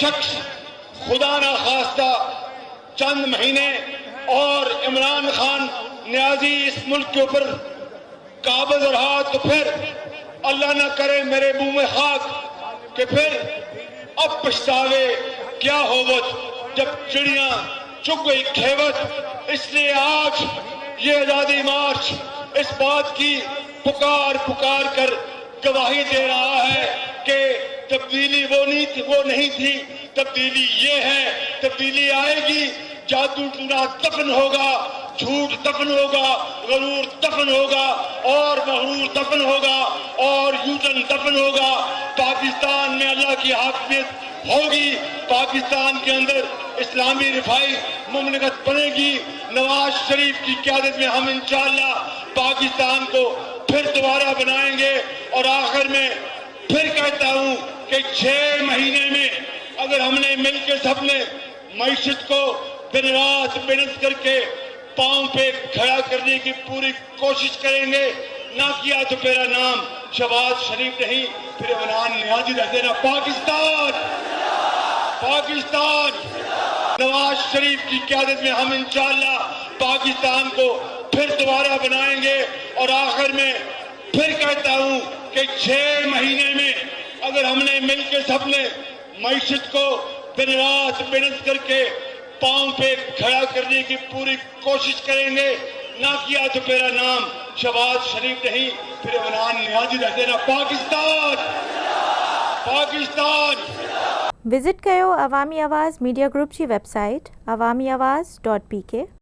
شخص خدا نہ خواستہ چند مہینے اور عمران خان نیازی اس ملک کے اوپر قابض رہا تو پھر اللہ نہ کرے میرے منہ میں خاک کہ پھر اب پچھتاوے کیا ہوت جب چڑیاں چگ گئی کھیوت. اس لیے آج یہ آزادی مارچ اس بات کی پکار کر گواہی دے رہا ہے کہ تبدیلی وہ نہیں تھی، تبدیلی یہ ہے. تبدیلی آئے گی، جادو ٹونا دفن ہوگا، جھوٹ دفن ہوگا، غرور دفن ہوگا اور مغرور دفن ہوگا اور یوٹن دفن ہوگا. پاکستان میں اللہ کی حاکمیت ہوگی، پاکستان کے اندر اسلامی رفائی مملکت بنے گی. نواز شریف کی قیادت میں ہم انشاءاللہ پاکستان کو پھر دوبارہ بنائیں گے. اور آخر میں پھر کہتا ہوں کہ 6 مہینے میں اگر ہم نے مل کے سب نے معیشت کو دن رات محنت کر کے پاؤں پہ کھڑا کرنے کی پوری کوشش کریں گے، نہ کیا تو میرا نام شہباز شریف نہیں، پھر عمران نیازی رہ دینا. پاکستان نواز شریف کی قیادت میں ہم انشاءاللہ پاکستان کو پھر دوبارہ بنائیں گے. اور آخر میں پھر کہتا ہوں کہ 6 مہینے میں اگر ہم نے مل کے سب نے معیشت کو دن رات محنت کر کے پاؤں پہ کھڑا کرنے کی پوری کوشش کریں گے، نہ کیا تو میرا نام شہباز شریف نہیں، پھر عمران نیازی رہ دینا. پاکستان وزٹ کرو عوامی آواز میڈیا گروپ کی ویب سائٹ awamiawaz.pk